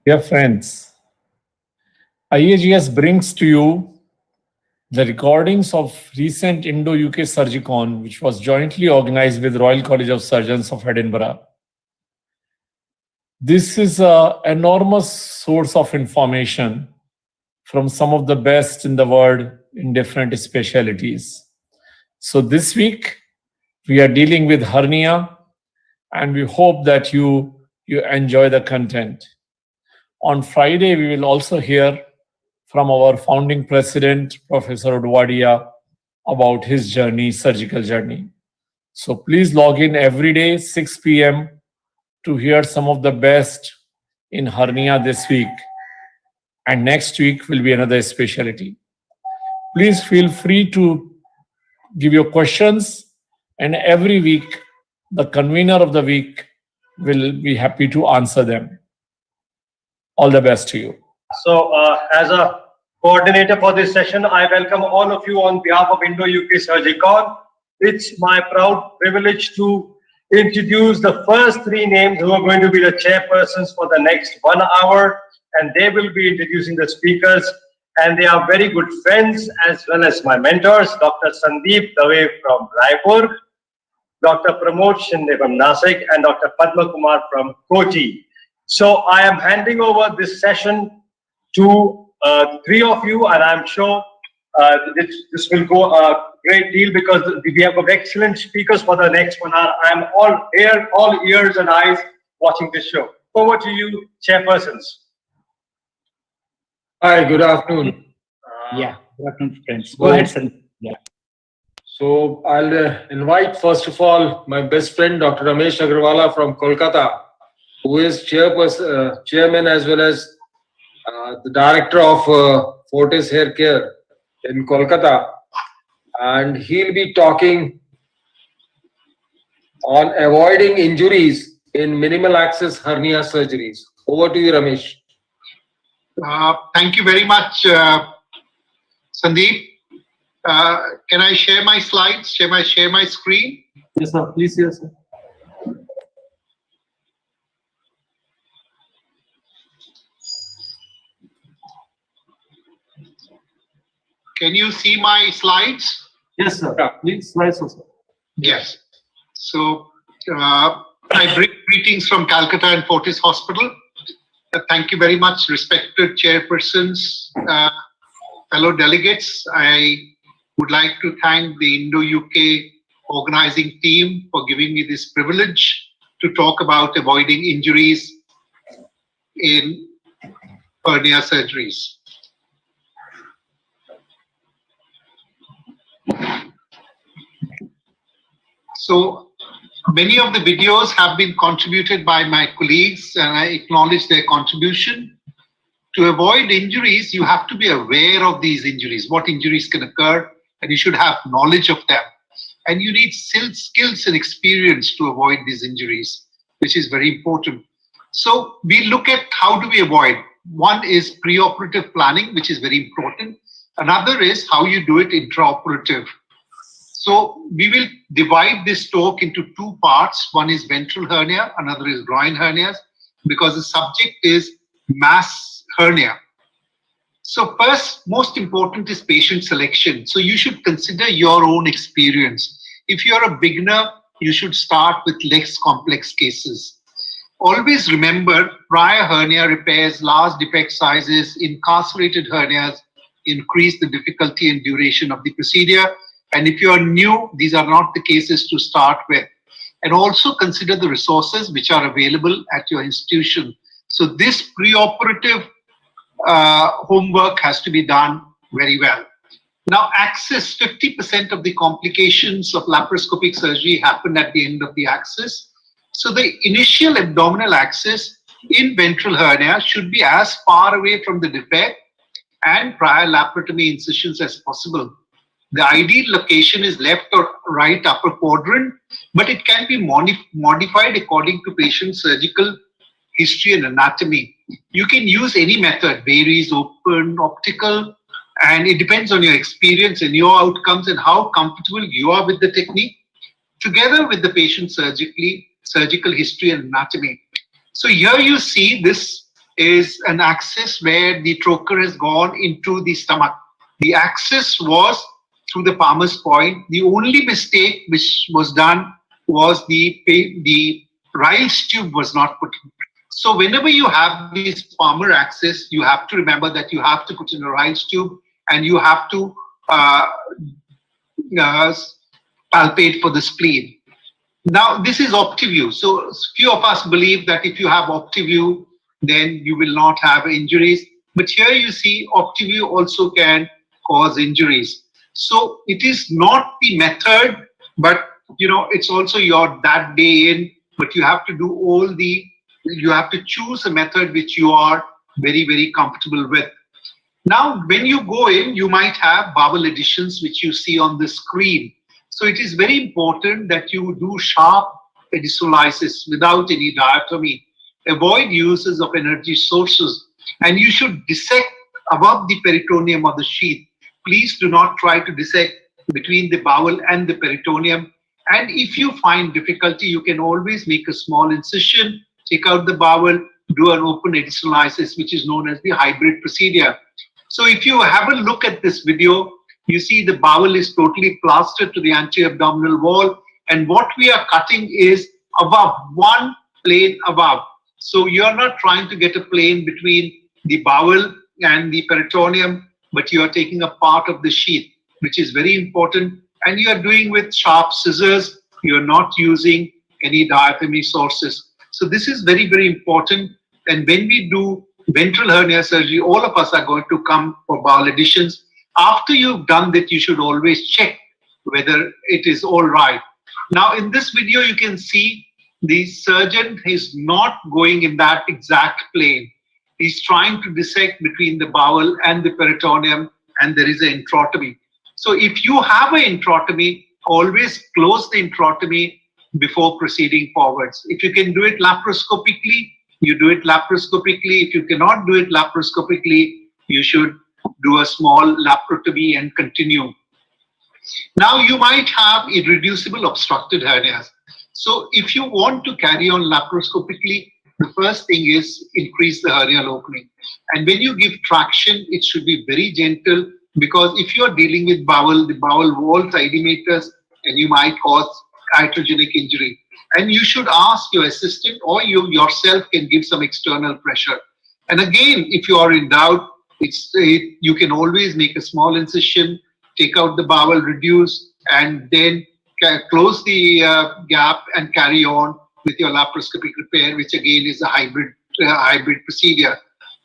Dear friends, IAGS brings to you the recordings of recent Indo-UK SURGICON, which was jointly organized with Royal College of Surgeons of Edinburgh. This is an enormous source of information from some of the best in the world in different specialties. So this week, we are dealing with hernia, and we hope that you enjoy the content. On Friday, we will also hear from our founding president, Professor Udwadia, about his journey, surgical journey. So please log in every day, 6 p.m., to hear some of the best in hernia this week. And next week will be another specialty. Please feel free to give your questions, and every week, the convener of the week will be happy to answer them. All the best to you. So, as a coordinator for this session, I welcome all of you on behalf of Indo-UK SURGICON. It's my proud privilege to introduce the first three names who are going to be the chairpersons for the next 1 hour, and they will be introducing the speakers. And they are very good friends as well as my mentors, Dr. Sandeep Dave from Raipur, Dr. Pramod Shinde from Nasik, and Dr. Padma Kumar from Kochi. So I am handing over this session to three of you, and I'm sure this will go a great deal because we have excellent speakers for the next 1 hour. I'm all ears and eyes watching this show. Over to you, chairpersons. Hi, good afternoon. Good afternoon, friends. Go ahead, sir. Yeah. So I'll invite first of all my best friend Dr. Ramesh Agrawala from Kolkata, who is chairman as well as the director of Fortis Hair Care in Kolkata, and he'll be talking on avoiding injuries in minimal access hernia surgeries. Over to you, Ramesh. Thank you very much, Sandeep. Can I share my slides? Share my screen? Yes, sir. Please, yes, sir. Can you see my slides? Yes, sir. Please, rise, sir. Yes. So I bring greetings from Calcutta and Fortis Hospital. Thank you very much, respected chairpersons, fellow delegates. I would like to thank the Indo-UK organizing team for giving me this privilege to talk about avoiding injuries in hernia surgeries. So many of the videos have been contributed by my colleagues, and I acknowledge their contribution. To avoid injuries, you have to be aware of these injuries, what injuries can occur, and you should have knowledge of them. And you need skills and experience to avoid these injuries, which is very important. So we look at how do we avoid. One is preoperative planning, which is very important. Another is how you do it intraoperative. So we will divide this talk into two parts. One is ventral hernia, another is groin hernias, because the subject is mass hernia. So first, most important is patient selection. So you should consider your own experience. If you're a beginner, you should start with less complex cases. Always remember, prior hernia repairs, large defect sizes, incarcerated hernias increase the difficulty and duration of the procedure. And if you are new, these are not the cases to start with. And also consider the resources which are available at your institution. So this preoperative homework has to be done very well. Now, access, 50% of the complications of laparoscopic surgery happen at the end of the axis. So the initial abdominal axis in ventral hernia should be as far away from the defect and prior laparotomy incisions as possible. The ideal location is left or right upper quadrant, but it can be modified according to patient's surgical history and anatomy. You can use any method, varies, open, optical, and it depends on your experience and your outcomes and how comfortable you are with the technique, together with the patient's surgical history and anatomy. So here you see this is an access where the trocar has gone into the stomach. The access was through the Palmer's point. The only mistake which was done was the Ryle's tube was not put in. So whenever you have this Palmer access, you have to remember that you have to put in a Ryle's tube and you have to palpate for the spleen. Now, this is OptiView. So few of us believe that if you have OptiView, then you will not have injuries. But here you see OptiView also can cause injuries. So it is not the method, but it's also your that day in, but you have to do you have to choose a method which you are very, very comfortable with. Now, when you go in, you might have bowel additions, which you see on the screen. So it is very important that you do sharp pedunculalysis without any diathermy. Avoid uses of energy sources, and you should dissect above the peritoneum of the sheath. Please do not try to dissect between the bowel and the peritoneum. And if you find difficulty, you can always make a small incision, take out the bowel, do an open pedunculalysis, which is known as the hybrid procedure. So if you have a look at this video, you see the bowel is totally plastered to the anterior abdominal wall, and what we are cutting is above, one plane above. So you're not trying to get a plane between the bowel and the peritoneum, but you are taking a part of the sheath, which is very important, and you are doing with sharp scissors. You are not using any diathermy sources. So this is very, very important. And when we do ventral hernia surgery, all of us are going to come for bowel additions. After you've done that, you should always check whether it is all right. Now, in this video, you can see the surgeon is not going in that exact plane. He's trying to dissect between the bowel and the peritoneum, and there is an introtomy. So if you have an introtomy, always close the introtomy before proceeding forwards. If you can do it laparoscopically, you do it laparoscopically. If you cannot do it laparoscopically, you should do a small laparotomy and continue. Now, you might have irreducible obstructed hernias. So if you want to carry on laparoscopically, the first thing is increase the hernial opening. And when you give traction, it should be very gentle, because if you are dealing with bowel, the bowel walls are edematous and you might cause iatrogenic injury. And you should ask your assistant, or you yourself can give some external pressure. And again, if you are in doubt, you can always make a small incision, take out the bowel, reduce, and then close the gap and carry on with your laparoscopic repair, which again is a hybrid procedure.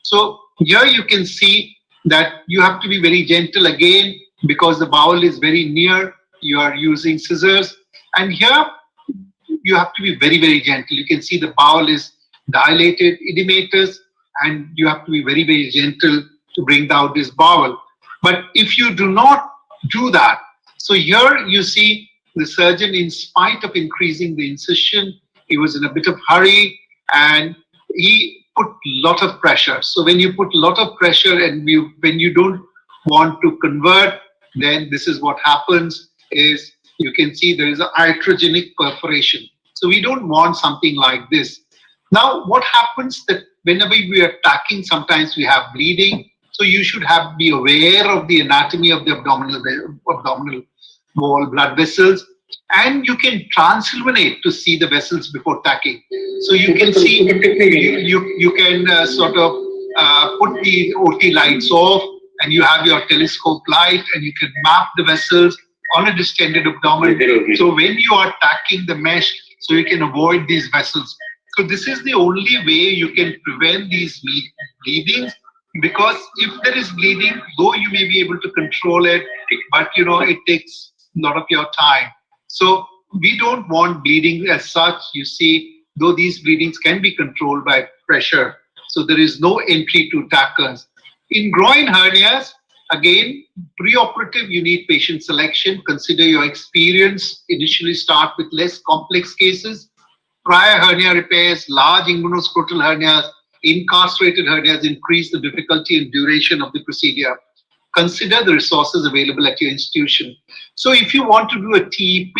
So here you can see that you have to be very gentle again, because the bowel is very near. You are using scissors, and here you have to be very, very gentle. You can see the bowel is dilated, edematous, and you have to be very, very gentle to bring down this bowel. But if you do not do that, so here you see the surgeon, in spite of increasing the incision, he was in a bit of hurry and he put a lot of pressure. So when you put a lot of pressure and when you don't want to convert, then this is what happens is you can see there is an iatrogenic perforation. So we don't want something like this. Now, what happens that whenever we are tacking, sometimes we have bleeding. So you should be aware of the anatomy of the abdominal wall blood vessels, and you can transilluminate to see the vessels before tacking. So you can see, you can sort of put the OT lights off, and you have your telescope light, and you can map the vessels on a distended abdomen. So when you are tacking the mesh, so you can avoid these vessels. So this is the only way you can prevent these bleedings, because if there is bleeding, though you may be able to control it, but it takes a lot of your time. So we don't want bleeding as such. You see, though these bleedings can be controlled by pressure, so there is no entry to tackers. In groin hernias, again, preoperative, you need patient selection. Consider your experience. Initially start with less complex cases. Prior hernia repairs, large inguinoscrotal hernias, incarcerated hernias increase the difficulty and duration of the procedure. Consider the resources available at your institution. So if you want to do a TEP,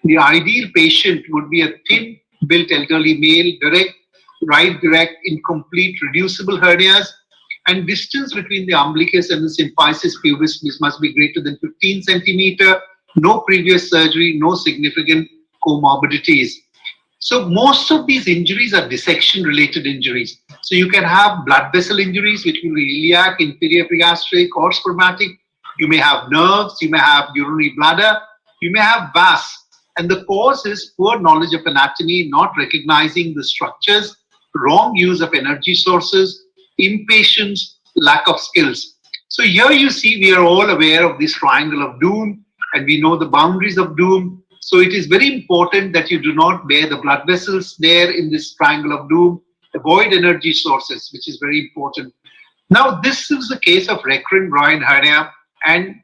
the ideal patient would be a thin-built elderly male, direct, right, direct, incomplete, reducible hernias, and distance between the umbilicus and the symphysis pubis must be greater than 15 centimeter, no previous surgery, no significant comorbidities. So most of these injuries are dissection related injuries. So you can have blood vessel injuries, which will be iliac, inferior epigastric, or spermatic. You may have nerves, you may have urinary bladder, you may have vas. And the cause is poor knowledge of anatomy, not recognizing the structures, wrong use of energy sources, impatience, lack of skills. So here you see we are all aware of this triangle of doom, and we know the boundaries of doom. So it is very important that you do not bear the blood vessels there in this triangle of doom. Avoid energy sources, which is very important. Now, this is the case of recurrent groin hernia, and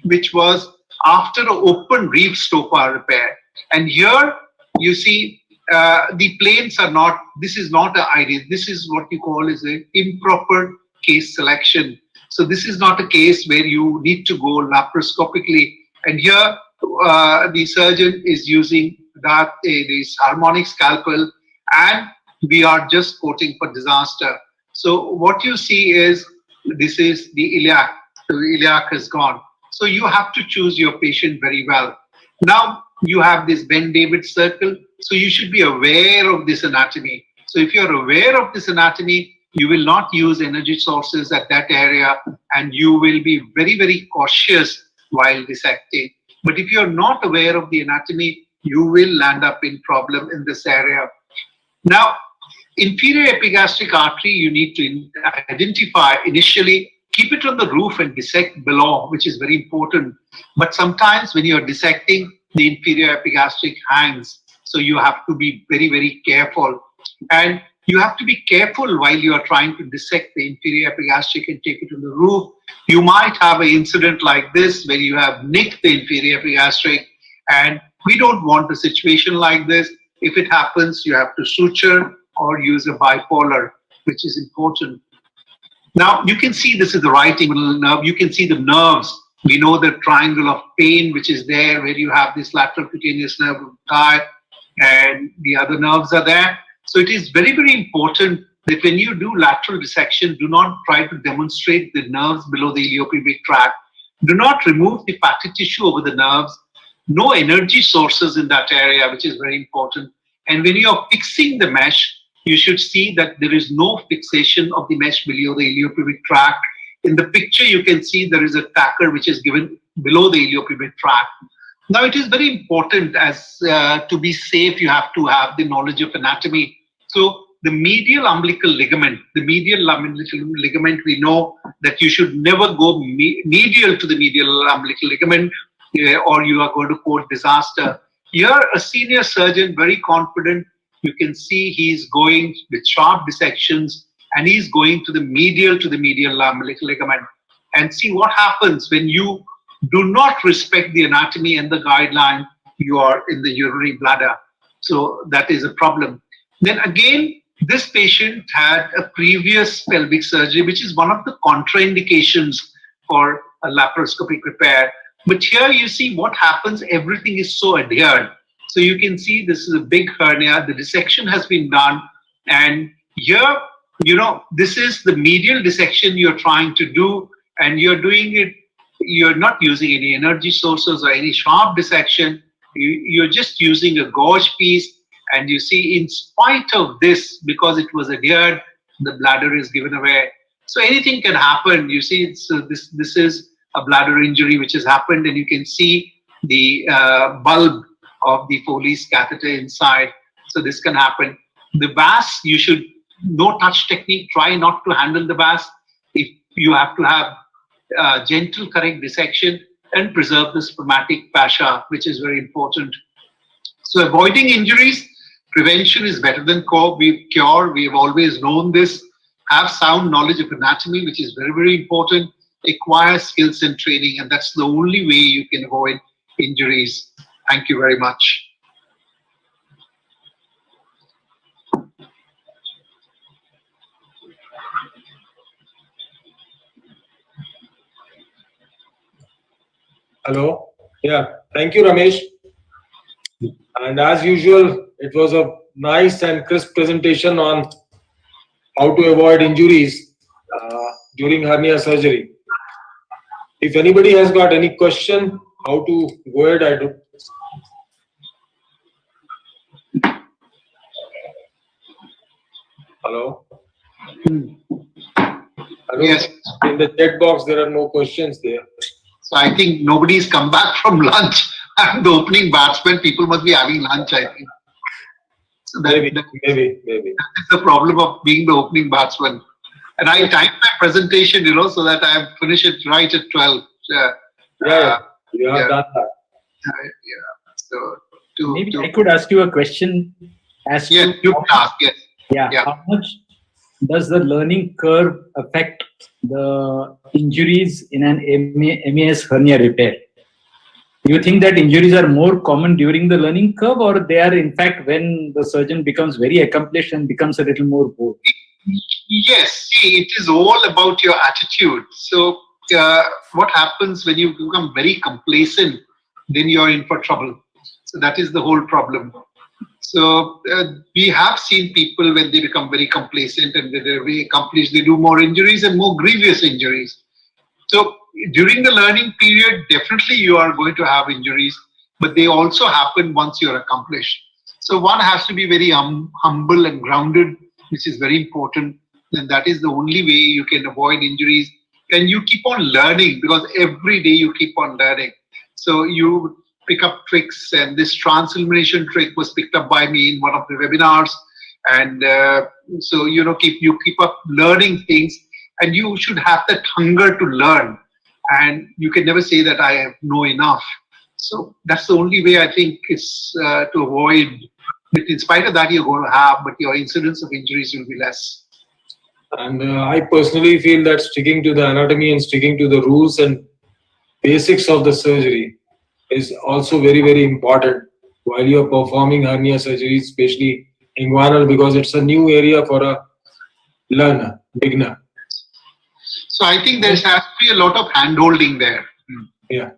which was after an open reef stopa repair. And here you see the planes are not, this is not an ideal, this is what you call is an improper case selection. So this is not a case where you need to go laparoscopically. And here the surgeon is using that this harmonic scalpel, and we are just quoting for disaster. So what you see is this is the iliac. The iliac has gone. So you have to choose your patient very well. Now you have this Ben-David circle. So you should be aware of this anatomy. So if you're aware of this anatomy, you will not use energy sources at that area, and you will be very, very cautious while dissecting. But if you're not aware of the anatomy, you will land up in problem in this area. Now, inferior epigastric artery, you need to identify initially, keep it on the roof and dissect below, which is very important. But sometimes when you're dissecting, the inferior epigastric hangs. So you have to be very, very careful. And you have to be careful while you are trying to dissect the inferior epigastric and take it on the roof. You might have an incident like this where you have nicked the inferior epigastric, and we don't want a situation like this. If it happens, you have to suture or use a bipolar, which is important. Now, you can see this is the right inguinal nerve. You can see the nerves. We know the triangle of pain, which is there, where you have this lateral cutaneous nerve of the thigh, and the other nerves are there. So it is very, very important that when you do lateral dissection, do not try to demonstrate the nerves below the iliopubic tract. Do not remove the fatty tissue over the nerves. No energy sources in that area, which is very important. And when you are fixing the mesh, you should see that there is no fixation of the mesh below the iliopubic tract. In the picture, you can see there is a tacker which is given below the iliopubic tract. Now, it is very important as to be safe, you have to have the knowledge of anatomy. So the medial umbilical ligament, we know that you should never go medial to the medial umbilical ligament or you are going to quote disaster. Here, a senior surgeon, very confident, you can see he's going with sharp dissections and he's going to the medial umbilical ligament. And see what happens when you do not respect the anatomy and the guideline, you are in the urinary bladder. So that is a problem. Then again, this patient had a previous pelvic surgery, which is one of the contraindications for a laparoscopic repair. But here you see what happens, everything is so adhered. So you can see this is a big hernia, the dissection has been done. And here, you know, this is the medial dissection you're trying to do, and you're doing it, you're not using any energy sources or any sharp dissection. You're just using a gauge piece. And you see, in spite of this, because it was adhered, the bladder is given away. So anything can happen. You see, this is a bladder injury which has happened, and you can see the bulb of the Foley's catheter inside. So this can happen. The vas, you should, no touch technique, try not to handle the vas. If you have to have gentle correct dissection and preserve the spermatic fascia, which is very important. So avoiding injuries, prevention is better than cure. We have always known this. Have sound knowledge of anatomy, which is very, very important. Acquire skills and training, and that's the only way you can avoid injuries. Thank you very much. Hello. Yeah. Thank you, Ramesh. And as usual, It was a nice and crisp presentation on how to avoid injuries during hernia surgery. If anybody has got any question, how to go ahead, I do. Hello? Hello? Yes. In the chat box, there are no questions there. So I think nobody's come back from lunch. I'm the opening batsman. People must be having lunch, I think. So Maybe. that is the problem of being the opening batsman. And I timed my presentation, so that I finish it right at 12. You have done that. So Maybe I could ask you a question as yes, to you can ask, yes. Yeah. how much does the learning curve affect the injuries in an MAS hernia repair? Do you think that injuries are more common during the learning curve, or they are in fact when the surgeon becomes very accomplished and becomes a little more bored? Yes, see, it is all about your attitude. So what happens when you become very complacent, then you're in for trouble. So that is the whole problem. So we have seen people when they become very complacent and they're very accomplished, they do more injuries and more grievous injuries. So during the learning period, definitely you are going to have injuries, but they also happen once you're accomplished. So one has to be very humble and grounded, which is very important. And that is the only way you can avoid injuries. And you keep on learning, because every day you keep on learning. So you pick up tricks, and this trans-elimination trick was picked up by me in one of the webinars. And so, you keep up learning things, and you should have that hunger to learn. And you can never say that I know enough. So that's the only way I think is to avoid. But in spite of that, you're going to have, but your incidence of injuries will be less. And I personally feel that sticking to the anatomy and sticking to the rules and basics of the surgery is also very, very important while you're performing hernia surgery, especially inguinal, because it's a new area for a learner, beginner. So I think there has to be a lot of hand-holding there. Yeah.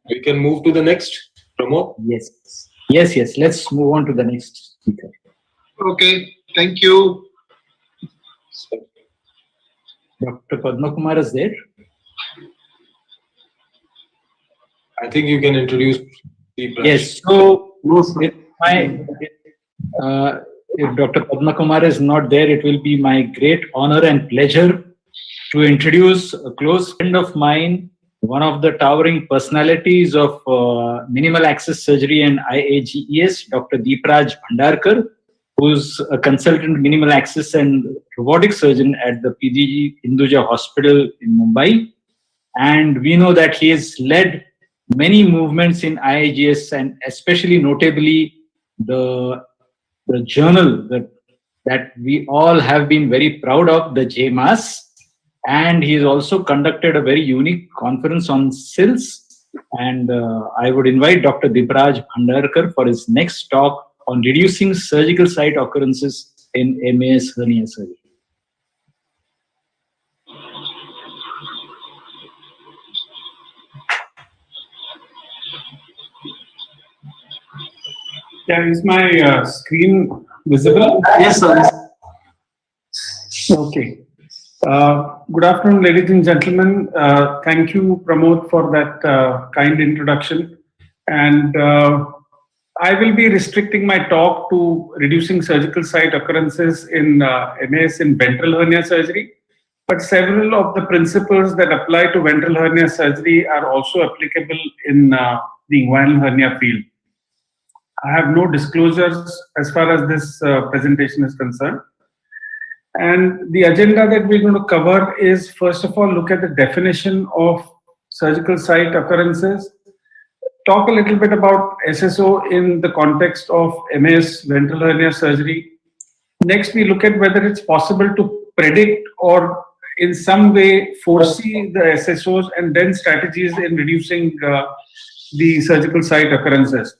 We can move to the next, Pramod. Yes. Let's move on to the next speaker. Okay, thank you. Dr. Padma Kumar is there. I think you can introduce the branch. Yes. So if Dr. Padma Kumar is not there, it will be my great honor and pleasure to introduce a close friend of mine, one of the towering personalities of minimal access surgery and IAGES, Dr. Deepraj Bhandarkar, who's a consultant minimal access and robotic surgeon at the PDG Hinduja Hospital in Mumbai. And we know that he has led many movements in IAGS, and especially notably the journal that we all have been very proud of, the JMAS. And he has also conducted a very unique conference on SILS. And I would invite Dr. Deepraj Bhandarkar for his next talk on reducing surgical site occurrences in MAS hernia surgery. Yeah, is my screen visible? Yes, sir. Okay. Good afternoon, ladies and gentlemen. Thank you, Pramod, for that kind introduction. And I will be restricting my talk to reducing surgical site occurrences in MAS in ventral hernia surgery. But several of the principles that apply to ventral hernia surgery are also applicable in the inguinal hernia field. I have no disclosures as far as this presentation is concerned. And the agenda that we're going to cover is, first of all, look at the definition of surgical site occurrences, talk a little bit about SSO in the context of MAS ventral hernia surgery. Next, we look at whether it's possible to predict or in some way foresee the SSOs, and then strategies in reducing the surgical site occurrences.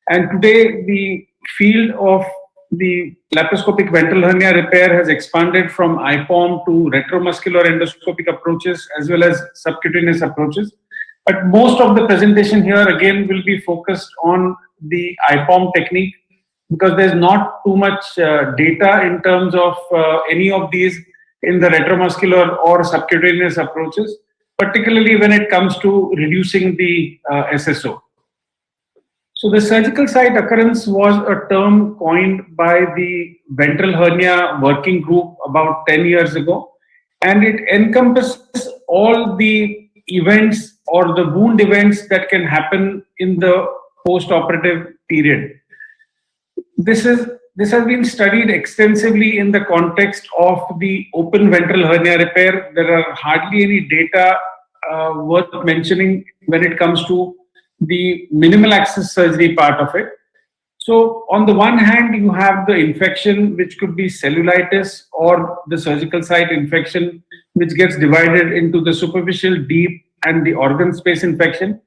And today, the field of the laparoscopic ventral hernia repair has expanded from IPOM to retromuscular endoscopic approaches as well as subcutaneous approaches. But most of the presentation here again will be focused on the IPOM technique, because there's not too much data in terms of any of these in the retromuscular or subcutaneous approaches, particularly when it comes to reducing the SSO. So the surgical site occurrence was a term coined by the ventral hernia working group about 10 years ago, and it encompasses all the events or the wound events that can happen in the post-operative period. This has been studied extensively in the context of the open ventral hernia repair. There are hardly any data worth mentioning when it comes to the minimal access surgery part of it. So on the one hand, you have the infection, which could be cellulitis or the surgical site infection, which gets divided into the superficial, deep, and the organ space infection.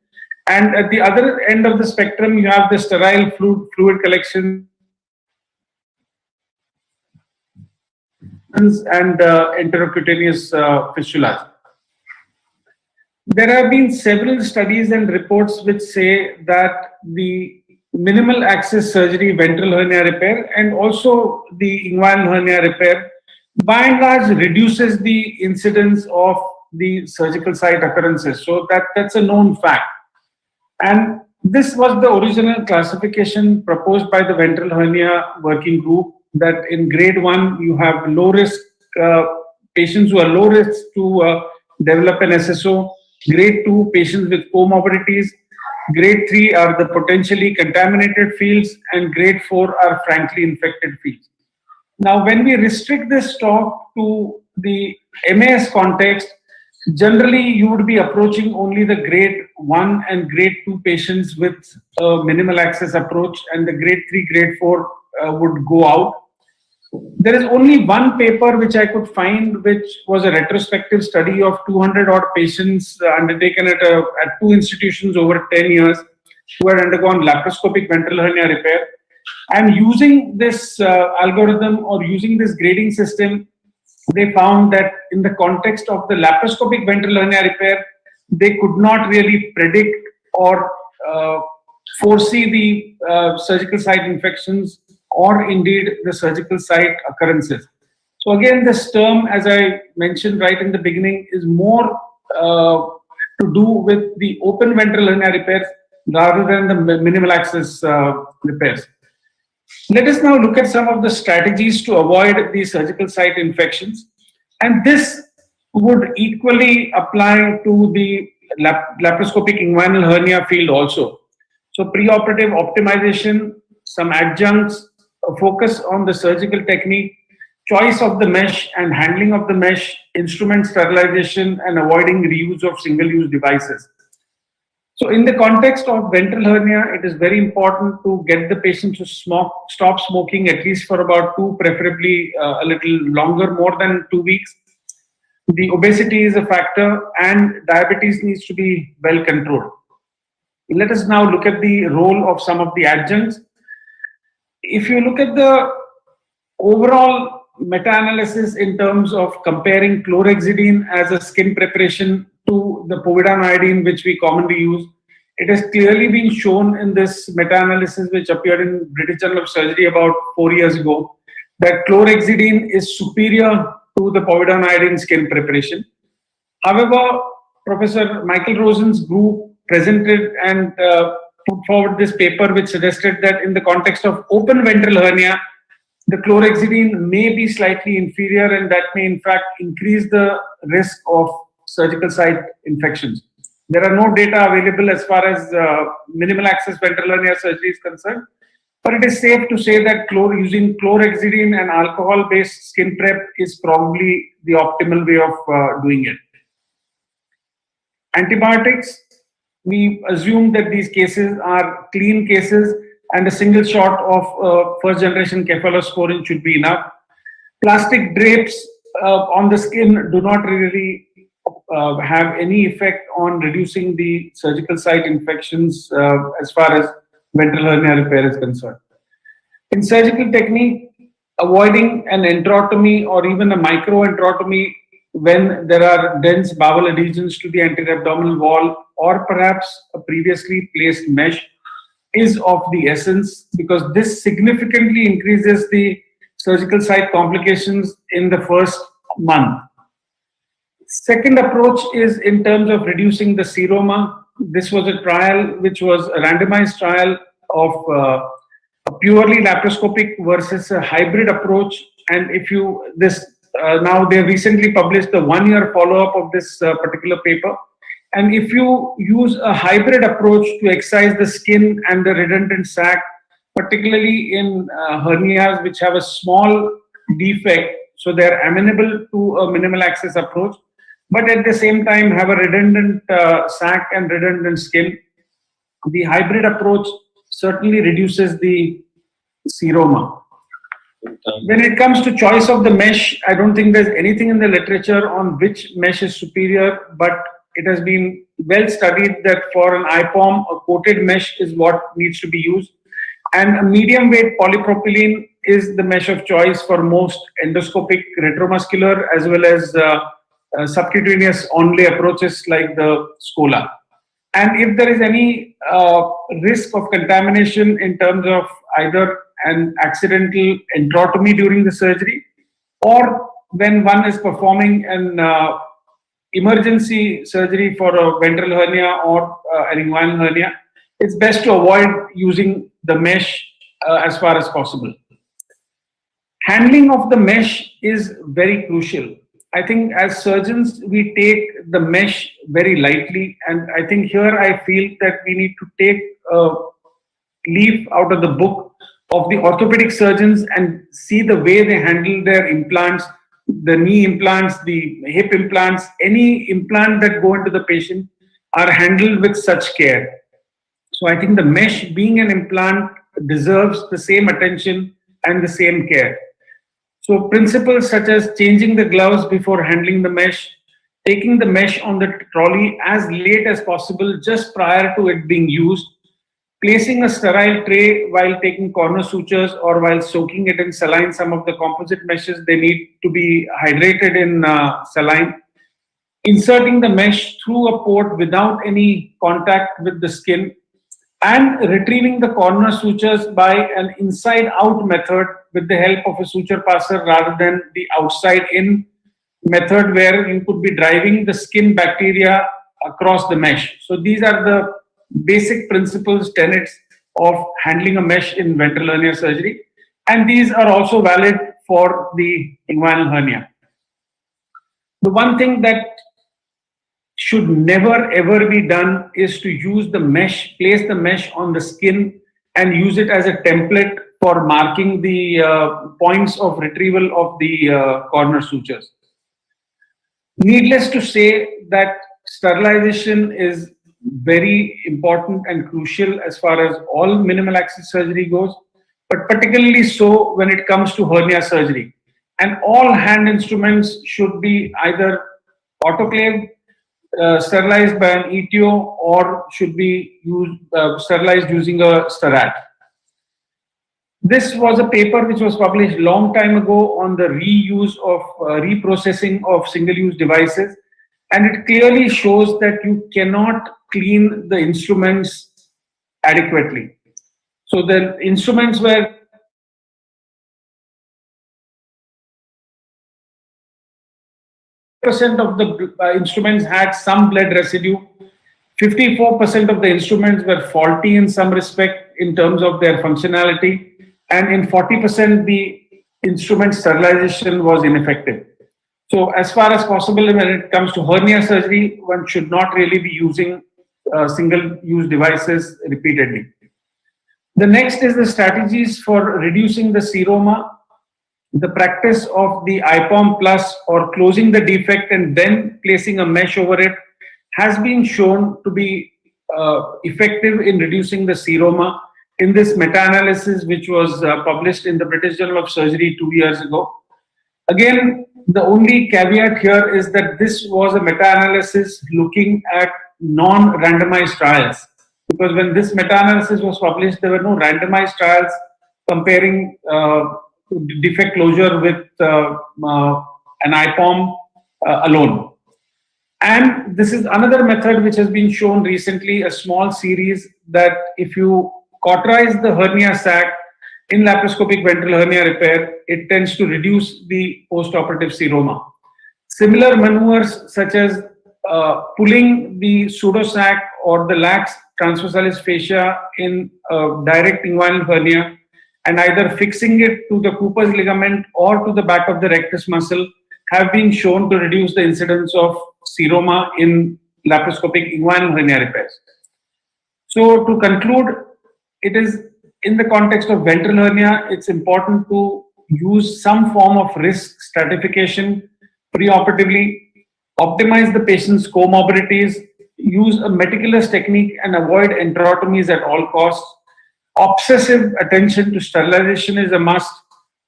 And at the other end of the spectrum, you have the sterile fluid collection and enterocutaneous fistulas. There have been several studies and reports which say that the minimal access surgery ventral hernia repair and also the inguinal hernia repair by and large reduces the incidence of the surgical site occurrences. So that's a known fact. And this was the original classification proposed by the ventral hernia working group, that in grade 1 you have low risk patients who are low risk to develop an SSO, grade 2 patients with comorbidities, grade 3 are the potentially contaminated fields, and grade 4 are frankly infected fields. Now, when we restrict this talk to the MAS context, generally you would be approaching only the grade 1 and grade 2 patients with a minimal access approach, and the grade 3, grade 4 would go out. There is only one paper which I could find, which was a retrospective study of 200 odd patients undertaken at 2 institutions over 10 years who had undergone laparoscopic ventral hernia repair. And using this algorithm or using this grading system, they found that in the context of the laparoscopic ventral hernia repair, they could not really predict or foresee the surgical site infections or indeed the surgical site occurrences. So again, this term, as I mentioned right in the beginning, is more to do with the open ventral hernia repairs rather than the minimal access repairs. Let us now look at some of the strategies to avoid the surgical site infections. And this would equally apply to the laparoscopic inguinal hernia field also. So preoperative optimization, some adjuncts, a focus on the surgical technique, choice of the mesh and handling of the mesh, instrument sterilization, and avoiding reuse of single-use devices. So in the context of ventral hernia, it is very important to get the patient to stop smoking at least for about 2, preferably a little longer, more than 2 weeks. The obesity is a factor, and diabetes needs to be well controlled. Let us now look at the role of some of the adjuncts. If you look at the overall meta-analysis in terms of comparing chlorhexidine as a skin preparation to the povidone iodine, which we commonly use, it has clearly been shown in this meta-analysis, which appeared in British Journal of Surgery about 4 years ago, that chlorhexidine is superior to the povidone iodine skin preparation. However, Professor Michael Rosen's group presented and put forward this paper which suggested that in the context of open ventral hernia, the chlorhexidine may be slightly inferior, and that may in fact increase the risk of surgical site infections. There are no data available as far as minimal access ventral hernia surgery is concerned, but it is safe to say that using chlorhexidine and alcohol-based skin prep is probably the optimal way of doing it. Antibiotics, we assume that these cases are clean cases and a single shot of first generation cephalosporin should be enough. Plastic drapes on the skin do not really have any effect on reducing the surgical site infections as far as ventral hernia repair is concerned. In surgical technique, avoiding an enterotomy or even a microenterotomy when there are dense bowel adhesions to the anterior abdominal wall, or perhaps a previously placed mesh, is of the essence, because this significantly increases the surgical site complications in the first month. Second approach is in terms of reducing the seroma. This was a trial which was a randomized trial of a purely laparoscopic versus a hybrid approach. And if you now they recently published the 1-year follow-up of this particular paper. And if you use a hybrid approach to excise the skin and the redundant sac, particularly in hernias which have a small defect, so they're amenable to a minimal access approach, but at the same time have a redundant sac and redundant skin, the hybrid approach certainly reduces the seroma. When it comes to choice of the mesh, I don't think there's anything in the literature on which mesh is superior, but it has been well studied that for an IPOM, a coated mesh is what needs to be used. And a medium weight polypropylene is the mesh of choice for most endoscopic retromuscular as well as subcutaneous onlay approaches like the Scola. And if there is any risk of contamination in terms of either an accidental enterotomy during the surgery, or when one is performing an emergency surgery for a ventral hernia or an inguinal hernia, it's best to avoid using the mesh as far as possible. Handling of the mesh is very crucial. I think as surgeons, we take the mesh very lightly. And I think here I feel that we need to take a leaf out of the book of the orthopedic surgeons and see the way they handle their implants, the knee implants, the hip implants, any implant that go into the patient are handled with such care. So I think the mesh being an implant deserves the same attention and the same care. So principles such as changing the gloves before handling the mesh, taking the mesh on the trolley as late as possible just prior to it being used, placing a sterile tray while taking corner sutures or while soaking it in saline. Some of the composite meshes, they need to be hydrated in saline. Inserting the mesh through a port without any contact with the skin, and retrieving the corner sutures by an inside-out method with the help of a suture passer rather than the outside-in method where you could be driving the skin bacteria across the mesh. So these are the basic principles, tenets of handling a mesh in ventral hernia surgery. And these are also valid for the inguinal hernia. The one thing that should never ever be done is to use the mesh, place the mesh on the skin and use it as a template for marking the points of retrieval of the corner sutures. Needless to say that sterilization is very important and crucial as far as all minimal access surgery goes, but particularly so when it comes to hernia surgery. And all hand instruments should be either autoclaved, sterilized by an ETO, or should be sterilized using a Sterat. This was a paper which was published long time ago on the reuse of reprocessing of single-use devices, and it clearly shows that you cannot clean the instruments adequately. So the instruments were percent of the instruments had some blood residue. 54% of the instruments were faulty in some respect in terms of their functionality, and in 40% the instrument sterilization was ineffective. So as far as possible, when it comes to hernia surgery, one should not really be using single-use devices repeatedly. The next is the strategies for reducing the seroma. The practice of the IPOM plus, or closing the defect and then placing a mesh over it, has been shown to be effective in reducing the seroma in this meta-analysis which was published in the British Journal of Surgery 2 years ago. Again, the only caveat here is that this was a meta-analysis looking at non-randomized trials, because when this meta-analysis was published, there were no randomized trials comparing defect closure with an IPOM alone. And this is another method which has been shown recently, a small series, that if you cauterize the hernia sac in laparoscopic ventral hernia repair, it tends to reduce the postoperative seroma. Similar maneuvers such as pulling the pseudosac or the lax transversalis fascia in direct inguinal hernia and either fixing it to the Cooper's ligament or to the back of the rectus muscle have been shown to reduce the incidence of seroma in laparoscopic inguinal hernia repairs. So to conclude, it is in the context of ventral hernia, it's important to use some form of risk stratification preoperatively, optimize the patient's comorbidities, use a meticulous technique and avoid enterotomies at all costs. Obsessive attention to sterilization is a must,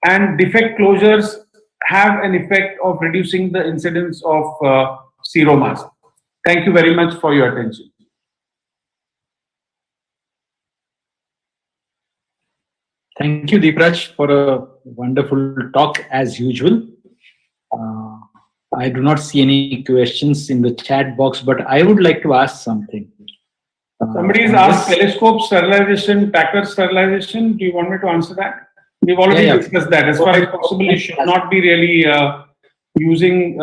and defect closures have an effect of reducing the incidence of seromas. Thank you very much for your attention. Thank you, Deepraj, for a wonderful talk as usual. I do not see any questions in the chat box, but I would like to ask something. Somebody has asked telescope sterilization, Packer sterilization. Do you want me to answer that? We've already discussed that. As far as possible, you should not be really using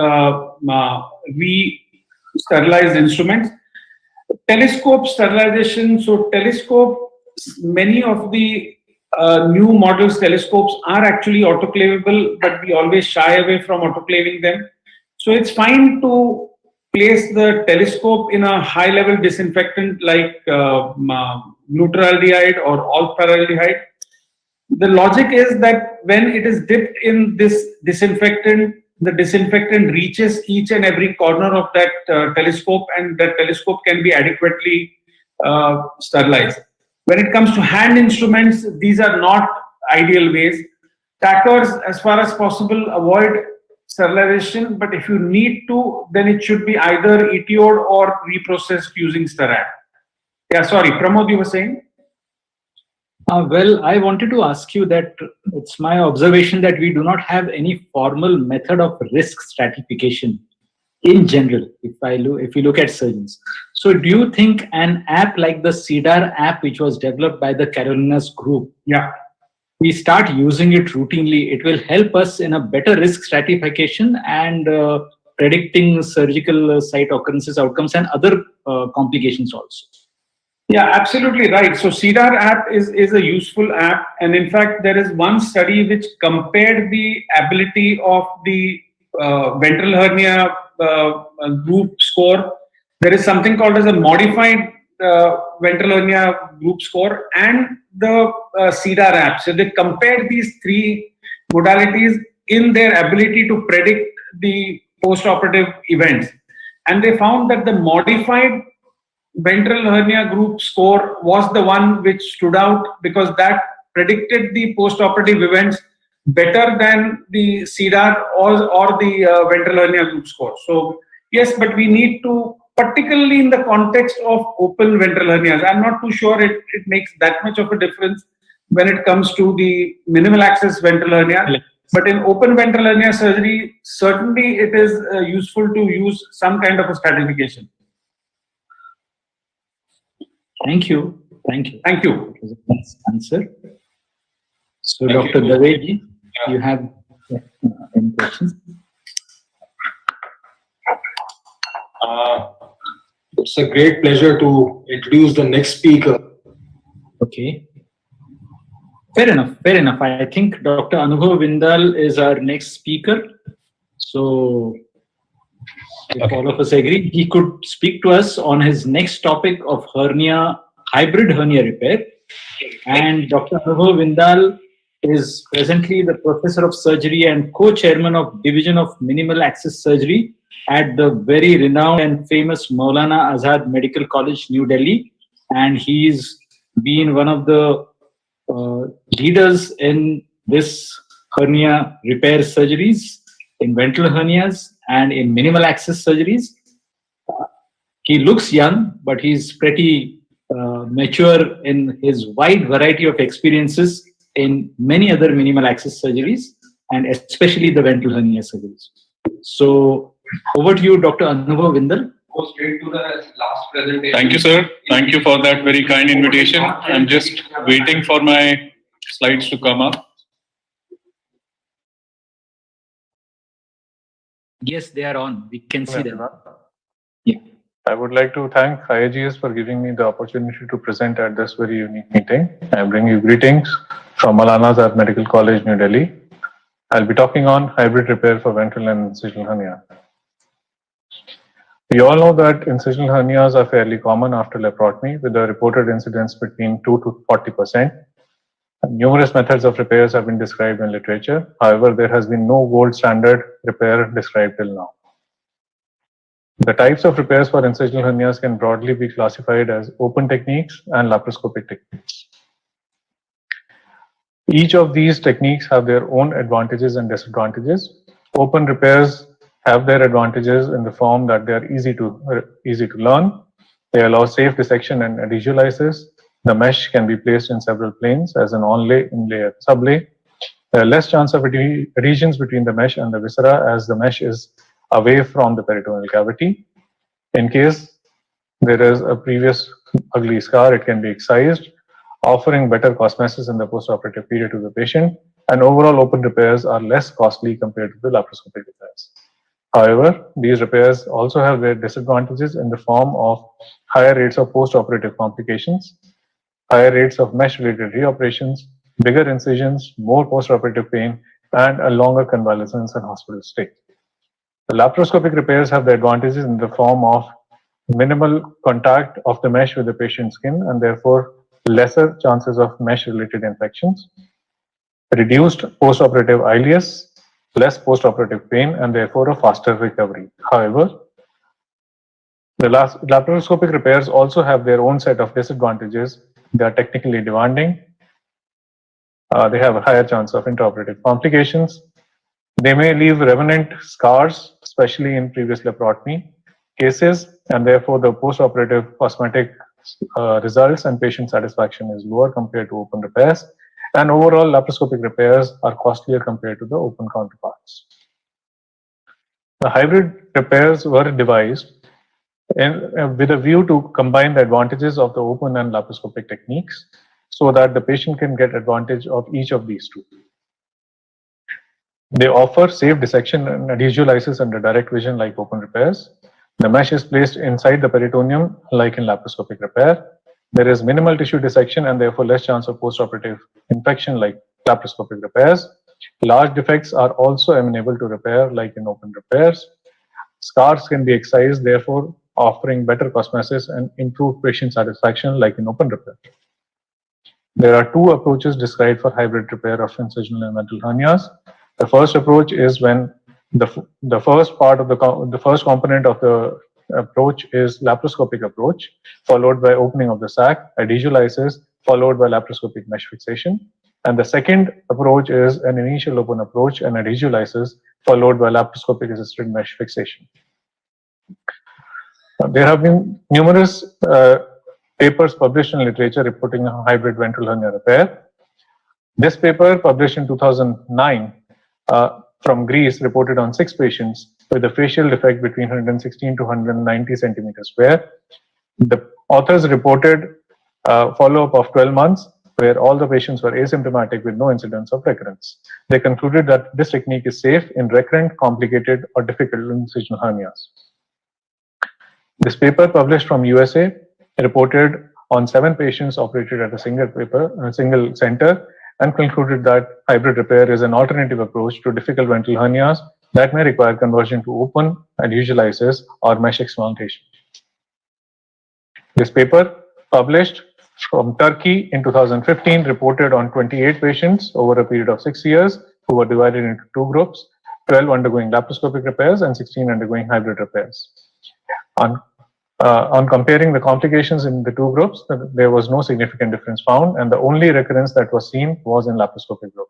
re-sterilized instruments. Telescope sterilization. So telescope, many of the new models telescopes are actually autoclavable, but we always shy away from autoclaving them. So it's fine to place the telescope in a high-level disinfectant like glutaraldehyde or all-paraldehyde. The logic is that when it is dipped in this disinfectant, the disinfectant reaches each and every corner of that telescope, and that telescope can be adequately sterilized. When it comes to hand instruments, these are not ideal ways. Tackers, as far as possible, avoid sterilization, but if you need to, then it should be either ETO'd or reprocessed using Sterat. Yeah, sorry, Pramod, you were saying? Well, I wanted to ask you that it's my observation that we do not have any formal method of risk stratification in general, if you look at surgeons. So do you think an app like the CDAR app, which was developed by the Carolinas group, we start using it routinely, it will help us in a better risk stratification and predicting surgical site occurrences, outcomes, and other complications also? Yeah, absolutely right. So CDAR app is a useful app. And in fact, there is one study which compared the ability of the ventral hernia group score. There is something called as a modified ventral hernia group score and the CDAR app. So they compared these three modalities in their ability to predict the post-operative events. And they found that the modified ventral hernia group score was the one which stood out because that predicted the post-operative events better than the CDAR or the ventral hernia group score. So yes, but we need to, particularly in the context of open ventral hernias, I'm not too sure it makes that much of a difference when it comes to the minimal access ventral hernia. But in open ventral hernia surgery, certainly it is useful to use some kind of a stratification. Thank you. Thank you. Thank you. That was a nice answer. So, Dr. Daveji, you have any questions? It's a great pleasure to introduce the next speaker. Okay. Fair enough. Fair enough. I think Dr. Anubhav Vindal is our next speaker. So, if all of us agree, he could speak to us on his next topic of hernia, hybrid hernia repair. And Dr. Anubhav Vindal is presently the Professor of Surgery and Co-Chairman of Division of Minimal Access Surgery at the very renowned and famous Maulana Azad Medical College, New Delhi. And he's been one of the leaders in this hernia repair surgeries, in ventral hernias and in minimal access surgeries. He looks young, but he's pretty mature in his wide variety of experiences in many other minimal access surgeries, and especially the ventral hernia surgeries. So over to you, Dr. Anubhav Vindal. go straight to the last presentation. Thank you, sir. Thank you for that very kind invitation. I'm just waiting for my slides to come up. Yes, they are on. We can see them. Everyone. Yeah. I would like to thank IAGS for giving me the opportunity to present at this very unique meeting. I bring you greetings from Maulana Azad Medical College, New Delhi. I'll be talking on hybrid repair for ventral and incisional hernia. We all know that incisional hernias are fairly common after laparotomy, with a reported incidence between 2 to 40%. Numerous methods of repairs have been described in literature. However, there has been no gold standard repair described till now. The types of repairs for incisional hernias can broadly be classified as open techniques and laparoscopic techniques. Each of these techniques have their own advantages and disadvantages. Open repairs have their advantages in the form that they are easy to learn. They allow safe dissection and adhesiolysis. The mesh can be placed in several planes as an onlay, inlay, and sublay. There are less chance of adhesions between the mesh and the viscera as the mesh is away from the peritoneal cavity. In case there is a previous ugly scar, it can be excised, offering better cosmesis in the postoperative period to the patient, and overall open repairs are less costly compared to the laparoscopic repairs. However, these repairs also have their disadvantages in the form of higher rates of postoperative complications, higher rates of mesh-related reoperations, bigger incisions, more postoperative pain, and a longer convalescence and hospital stay. The laparoscopic repairs have the advantages in the form of minimal contact of the mesh with the patient's skin and therefore lesser chances of mesh-related infections, reduced postoperative ileus, less postoperative pain, and therefore a faster recovery. However, the laparoscopic repairs also have their own set of disadvantages. They are technically demanding. They have a higher chance of intraoperative complications. They may leave remnant scars, especially in previous laparotomy cases, and therefore the postoperative cosmetic results and patient satisfaction is lower compared to open repairs. And overall, laparoscopic repairs are costlier compared to the open counterparts. The hybrid repairs were devised with a view to combine the advantages of the open and laparoscopic techniques so that the patient can get advantage of each of these two. They offer safe dissection and adhesiolysis under direct vision like open repairs. The mesh is placed inside the peritoneum like in laparoscopic repair. There is minimal tissue dissection and therefore less chance of postoperative infection like laparoscopic repairs. Large defects are also amenable to repair like in open repairs. Scars can be excised, therefore offering better cosmesis and improved patient satisfaction like in open repair. There are two approaches described for hybrid repair of incisional and ventral hernias. The first approach is when the first part of the first component of the approach is laparoscopic approach, followed by opening of the sac, adhesiolysis, followed by laparoscopic mesh fixation. And the second approach is an initial open approach and adhesiolysis, followed by laparoscopic assisted mesh fixation. There have been numerous papers published in literature reporting a hybrid ventral hernia repair. This paper, published in 2009 from Greece, reported on 6 patients with a facial defect between 116 to 190 centimeters square. The authors reported follow-up of 12 months where all the patients were asymptomatic with no incidence of recurrence. They concluded that this technique is safe in recurrent, complicated, or difficult incisional hernias. This paper, published from USA, reported on 7 patients operated at a single center and concluded that hybrid repair is an alternative approach to difficult ventral hernias that may require conversion to open, adhesiolysis, or mesh explantation. This paper, published from Turkey in 2015, reported on 28 patients over a period of 6 years who were divided into 2 groups, 12 undergoing laparoscopic repairs and 16 undergoing hybrid repairs. On comparing the complications in the 2 groups, there was no significant difference found, and the only recurrence that was seen was in laparoscopic group.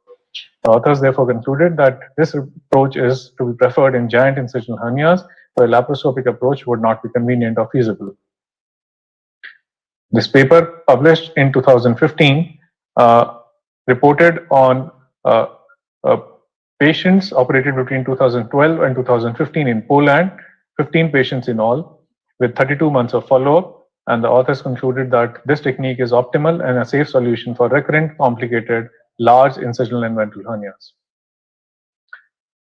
The authors therefore concluded that this approach is to be preferred in giant incisional hernias, where laparoscopic approach would not be convenient or feasible. This paper, published in 2015, reported on patients operated between 2012 and 2015 in Poland, 15 patients in all, with 32 months of follow-up, and the authors concluded that this technique is optimal and a safe solution for recurrent, complicated, large incisional and ventral hernias.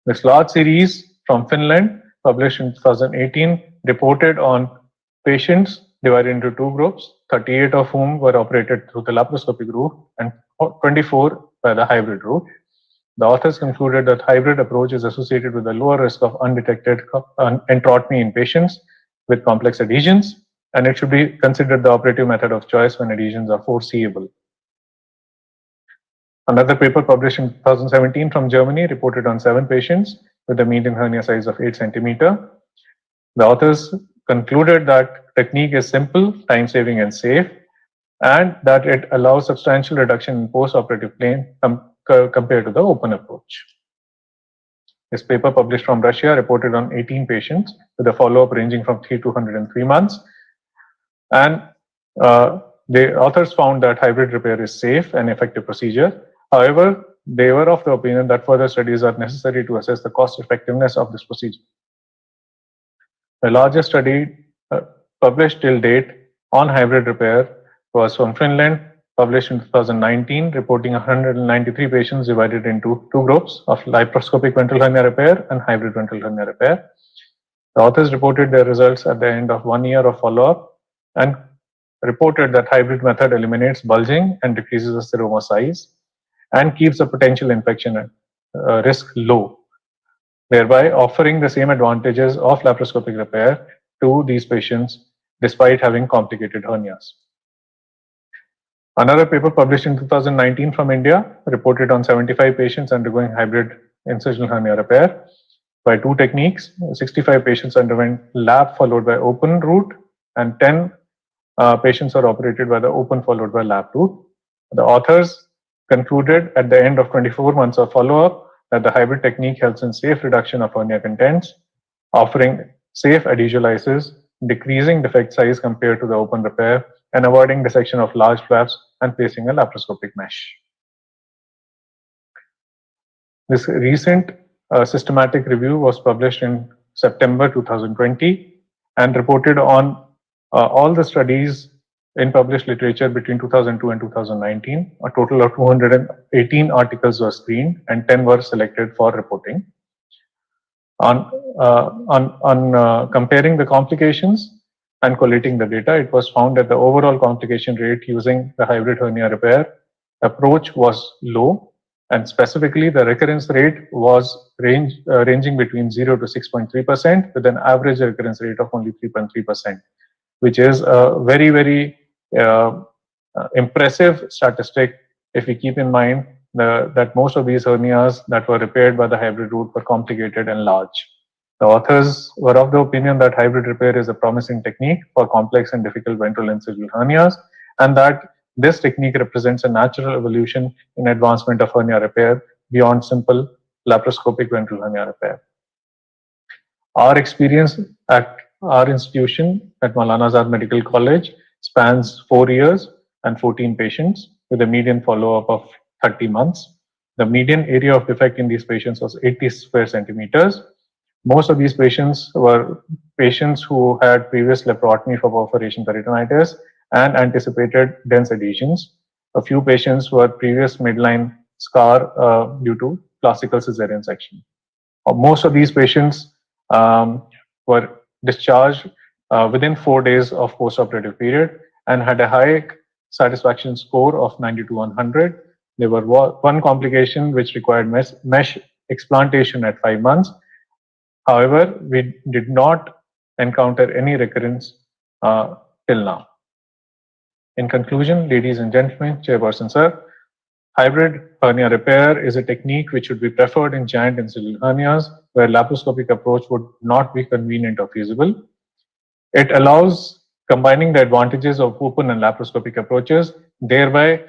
This large series from Finland, published in 2018, reported on patients divided into two groups, 38 of whom were operated through the laparoscopic route and 24 by the hybrid route. The authors concluded that hybrid approach is associated with a lower risk of undetected entrotmy in patients with complex adhesions, and it should be considered the operative method of choice when adhesions are foreseeable. Another paper published in 2017 from Germany reported on 7 patients with a median hernia size of 8 cm. The authors concluded that technique is simple, time-saving, and safe, and that it allows substantial reduction in post-operative pain compared to the open approach. This paper, published from Russia, reported on 18 patients with a follow-up ranging from 3 to 103 months, and the authors found that hybrid repair is safe and effective procedure. However, they were of the opinion that further studies are necessary to assess the cost effectiveness of this procedure. The largest study published till date on hybrid repair was from Finland, published in 2019, reporting 193 patients divided into two groups of laparoscopic ventral hernia repair and hybrid ventral hernia repair. The authors reported their results at the end of 1 year of follow-up and reported that hybrid method eliminates bulging and decreases the seroma size and keeps the potential infection risk low, thereby offering the same advantages of laparoscopic repair to these patients despite having complicated hernias. Another paper published in 2019 from India reported on 75 patients undergoing hybrid incisional hernia repair by two techniques. 65 patients underwent lap followed by open route, and 10 patients are operated by the open followed by lap route. The authors concluded at the end of 24 months of follow-up that the hybrid technique helps in safe reduction of hernia contents, offering safe adhesiolysis, decreasing defect size compared to the open repair, and avoiding dissection of large flaps and placing a laparoscopic mesh. This recent systematic review was published in September 2020 and reported on all the studies in published literature between 2002 and 2019. A total of 218 articles were screened and 10 were selected for reporting. On comparing the complications and collating the data, it was found that the overall complication rate using the hybrid hernia repair approach was low, and specifically the recurrence rate was ranging between 0 to 6.3%, with an average recurrence rate of only 3.3%, which is a very, very impressive statistic if we keep in mind that most of these hernias that were repaired by the hybrid route were complicated and large. The authors were of the opinion that hybrid repair is a promising technique for complex and difficult ventral incisional hernias, and that this technique represents a natural evolution in advancement of hernia repair beyond simple laparoscopic ventral hernia repair. Our experience at our institution at Maulana Azad Medical College spans 4 years and 14 patients with a median follow-up of 30 months. The median area of defect in these patients was 80 square centimeters. Most of these patients were patients who had previous laparotomy for perforation peritonitis and anticipated dense adhesions. A few patients were previous midline scar due to classical cesarean section. Most of these patients were discharged within 4 days of post-operative period and had a high satisfaction score of 90 to 100. There were one complication which required mesh explantation at 5 months. However, we did not encounter any recurrence till now. In conclusion, ladies and gentlemen, Chairperson Sir, hybrid hernia repair is a technique which should be preferred in giant incisional hernias where laparoscopic approach would not be convenient or feasible. It allows combining the advantages of open and laparoscopic approaches, thereby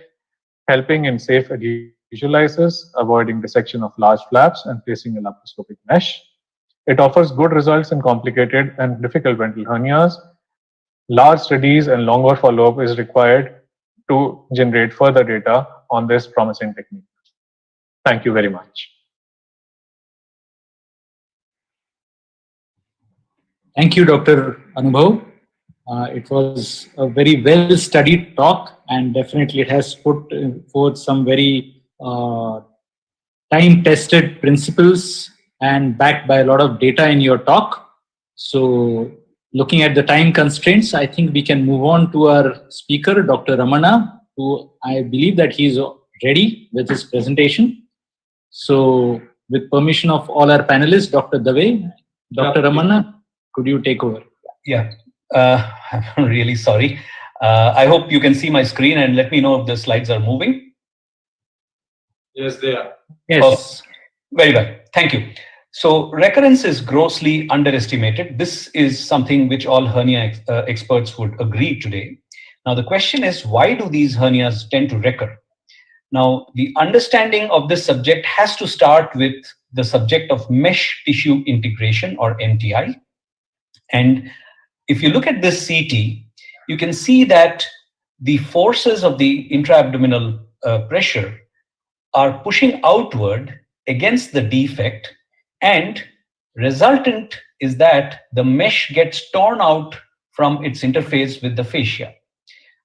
helping in safe adhesiolysis, avoiding dissection of large flaps, and placing a laparoscopic mesh. It offers good results in complicated and difficult ventral hernias. Large studies and longer follow-up is required to generate further data on this promising technique. Thank you very much. Thank you, Dr. Anubhav. It was a very well studied talk, and definitely it has put forth some very time tested principles and backed by a lot of data in your talk. So, looking at the time constraints, I think we can move on to our speaker, Dr. Ramana, who I believe that he is ready with his presentation. So, with permission of all our panelists, Dr. Dave, Dr. Ramana, could you take over? Yeah, I'm really sorry. I hope you can see my screen and let me know if the slides are moving. Yes, they are. Yes. Very well. Thank you. So recurrence is grossly underestimated. This is something which all hernia experts would agree today. Now, the question is, why do these hernias tend to recur? Now, the understanding of this subject has to start with the subject of mesh tissue integration, or MTI. And if you look at this CT, you can see that the forces of the intra-abdominal pressure are pushing outward against the defect, and resultant is that the mesh gets torn out from its interface with the fascia.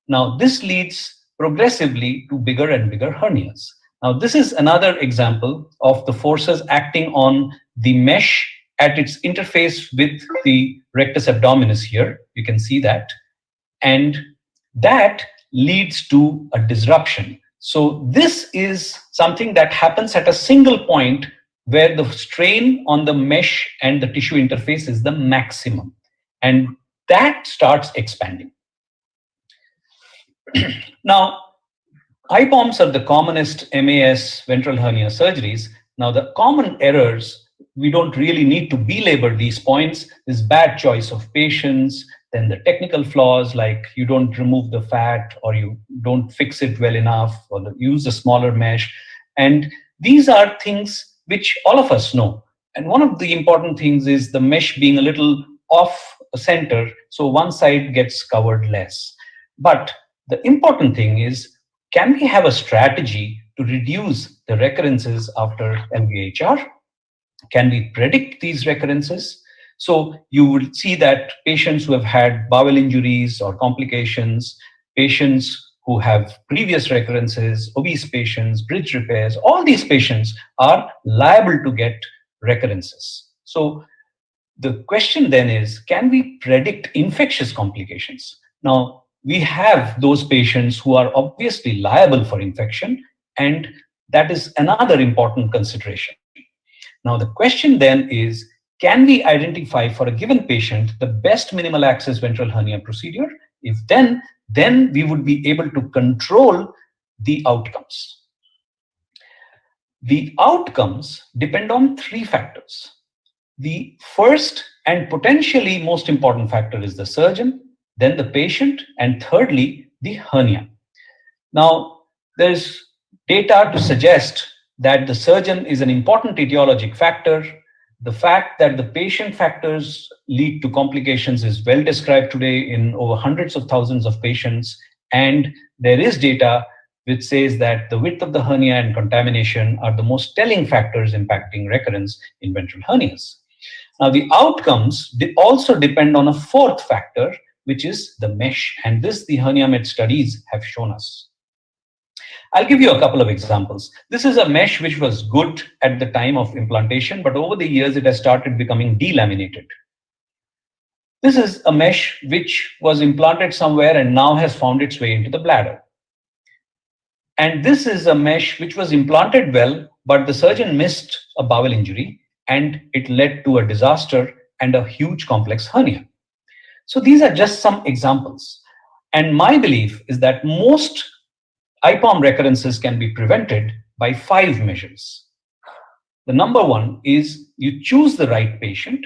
Now, this leads progressively to bigger and bigger hernias. Now, this is another example of the forces acting on the mesh at its interface with the rectus abdominis here. You can see that. And that leads to a disruption. So this is something that happens at a single point where the strain on the mesh and the tissue interface is the maximum. And that starts expanding. Now, IPOMs are the commonest MAS ventral hernia surgeries. Now, the common errors, we don't really need to belabor these points, is bad choice of patients, then the technical flaws like you don't remove the fat or you don't fix it well enough or use a smaller mesh. And these are things which all of us know. And one of the important things is the mesh being a little off center, so one side gets covered less. But the important thing is, can we have a strategy to reduce the recurrences after MVHR? Can we predict these recurrences? So you would see that patients who have had bowel injuries or complications, patients who have previous recurrences, obese patients, bridge repairs, all these patients are liable to get recurrences. So the question then is, can we predict infectious complications? Now, we have those patients who are obviously liable for infection, and that is another important consideration. Now, the question then is, can we identify for a given patient the best minimal access ventral hernia procedure? If then we would be able to control the outcomes. The outcomes depend on three factors. The first and potentially most important factor is the surgeon, then the patient, and thirdly, the hernia. Now, there's data to suggest that the surgeon is an important etiologic factor. The fact that the patient factors lead to complications is well described today in over hundreds of thousands of patients. And there is data which says that the width of the hernia and contamination are the most telling factors impacting recurrence in ventral hernias. Now, the outcomes also depend on a fourth factor, which is the mesh. And this, the HerniaMed studies have shown us. I'll give you a couple of examples. This is a mesh which was good at the time of implantation, but over the years it has started becoming delaminated. This is a mesh which was implanted somewhere and now has found its way into the bladder. And this is a mesh which was implanted well, but the surgeon missed a bowel injury and it led to a disaster and a huge complex hernia. So these are just some examples. And my belief is that most IPOM recurrences can be prevented by 5 measures. The number one is you choose the right patient.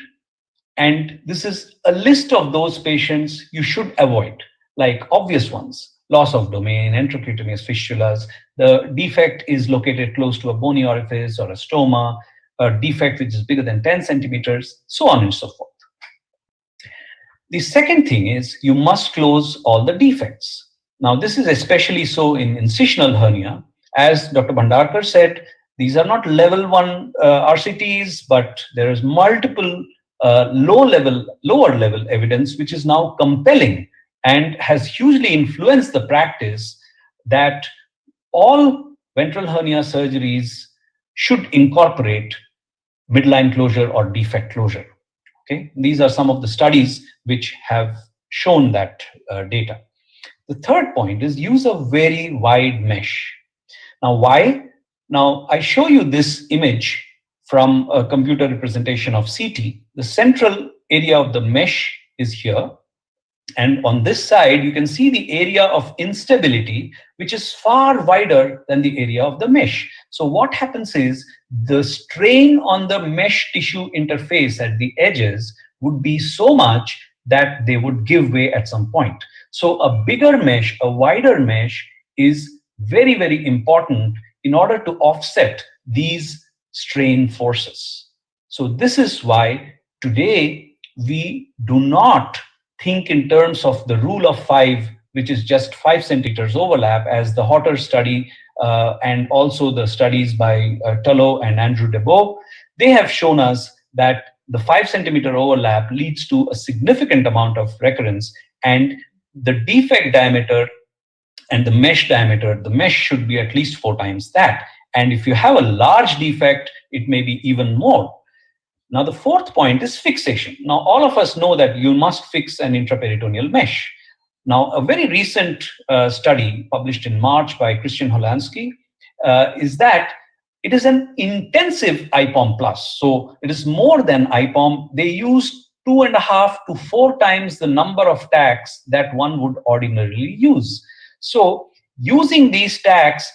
And this is a list of those patients you should avoid, like obvious ones: loss of domain, intracutaneous fistulas, the defect is located close to a bony orifice or a stoma, a defect which is bigger than 10 centimeters, so on and so forth. The second thing is you must close all the defects. Now, this is especially so in incisional hernia. As Dr. Bhandarkar said, these are not level 1 RCTs, but there is multiple lower level evidence, which is now compelling and has hugely influenced the practice, that all ventral hernia surgeries should incorporate midline closure or defect closure. Okay, these are some of the studies which have shown that data. The third point is use a very wide mesh. Now, why? Now, I show you this image from a computer representation of CT. The central area of the mesh is here. And on this side, you can see the area of instability, which is far wider than the area of the mesh. So what happens is the strain on the mesh tissue interface at the edges would be so much that they would give way at some point. So a bigger mesh, a wider mesh is very, very important in order to offset these strain forces. So this is why today we do not think in terms of the rule of 5, which is just 5 centimeters overlap, as the Hotter study and also the studies by Tullow and Andrew Debow. They have shown us that the 5 centimeter overlap leads to a significant amount of recurrence, and the defect diameter and the mesh diameter, the mesh should be at least 4 times that. And if you have a large defect, it may be even more. Now, the fourth point is fixation. Now, all of us know that you must fix an intraperitoneal mesh. Now, a very recent study published in March by Christian Holansky is that it is an intensive IPOM plus. So it is more than IPOM. They use 2.5 to 4 times the number of tacks that one would ordinarily use. So using these tacks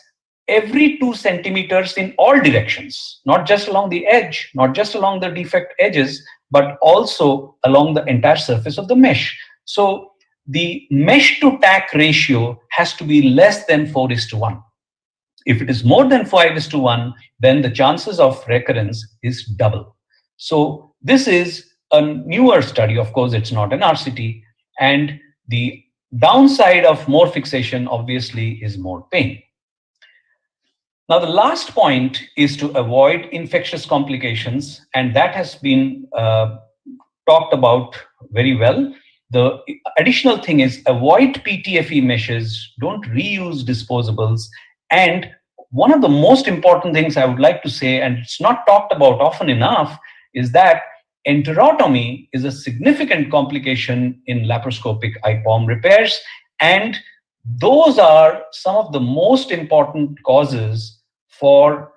every 2 centimeters in all directions, not just along the edge, not just along the defect edges, but also along the entire surface of the mesh. So the mesh to tack ratio has to be less than 4:1. If it is more than 5:1, then the chances of recurrence is double. So this is a newer study. Of course, it's not an RCT. And the downside of more fixation, obviously, is more pain. Now, the last point is to avoid infectious complications, and that has been talked about very well. The additional thing is avoid PTFE meshes, don't reuse disposables. And one of the most important things I would like to say, and it's not talked about often enough, is that enterotomy is a significant complication in laparoscopic IPOM repairs. And those are some of the most important causes for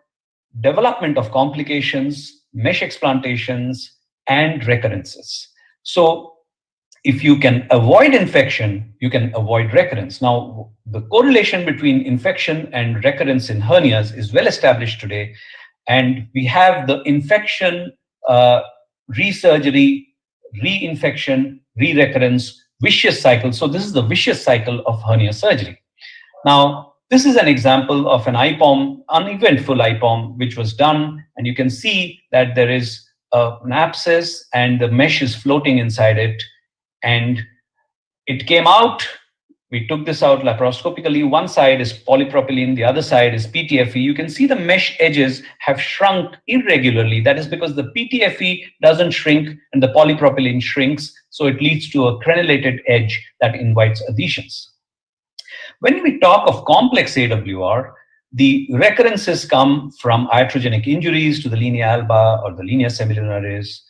development of complications, mesh explantations, and recurrences. So if you can avoid infection, you can avoid recurrence. Now, the correlation between infection and recurrence in hernias is well established today. And we have the infection, resurgery, reinfection, re-recurrence, vicious cycle. So this is the vicious cycle of hernia surgery. Now, this is an example of an IPOM, uneventful IPOM, which was done. And you can see that there is an abscess and the mesh is floating inside it. And it came out. We took this out laparoscopically. One side is polypropylene, the other side is PTFE. You can see the mesh edges have shrunk irregularly. That is because the PTFE doesn't shrink and the polypropylene shrinks. So it leads to a crenellated edge that invites adhesions. When we talk of complex AWR, the recurrences come from iatrogenic injuries to the linea alba or the linea semilunaris.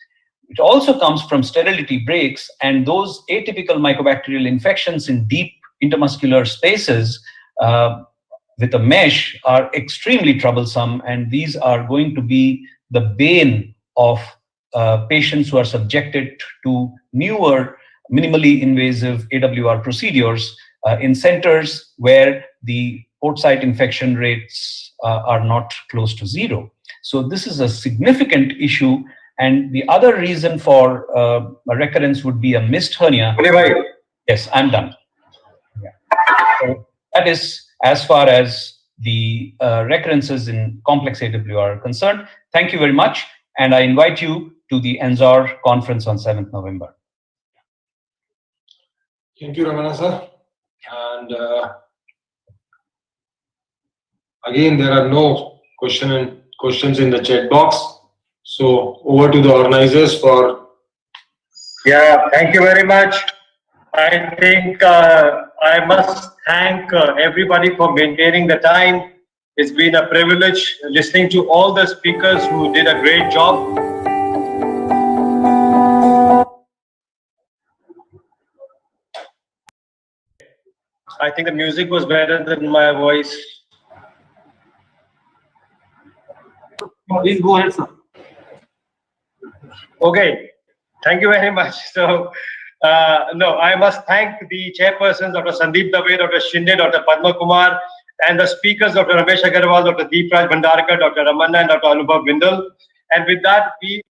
It also comes from sterility breaks, and those atypical mycobacterial infections in deep intermuscular spaces with a mesh are extremely troublesome, and these are going to be the bane of patients who are subjected to newer minimally invasive AWR procedures in centers where the port site infection rates are not close to 0. So this is a significant issue. And the other reason for a recurrence would be a missed hernia. Yes, I'm done. Yeah. So that is as far as the recurrences in complex AWR are concerned. Thank you very much. And I invite you to the NZOR conference on 7th November. Thank you, Ramana sir. And again, there are no questions in the chat box. So over to the organizers for Yeah, thank you very much. I think I must thank everybody for maintaining the time. It's been a privilege listening to all the speakers who did a great job. I think the music was better than my voice. Please go ahead, sir. Okay, thank you very much. So, no, I must thank the chairpersons, Dr. Sandeep Dave, Dr. Shinde, Dr. Padma Kumar, and the speakers, Dr. Ramesh Agarwal, Dr. Deep Raj Bhandarkar, Dr. Ramanna, and Dr. Anubhav Bindal. And with that, we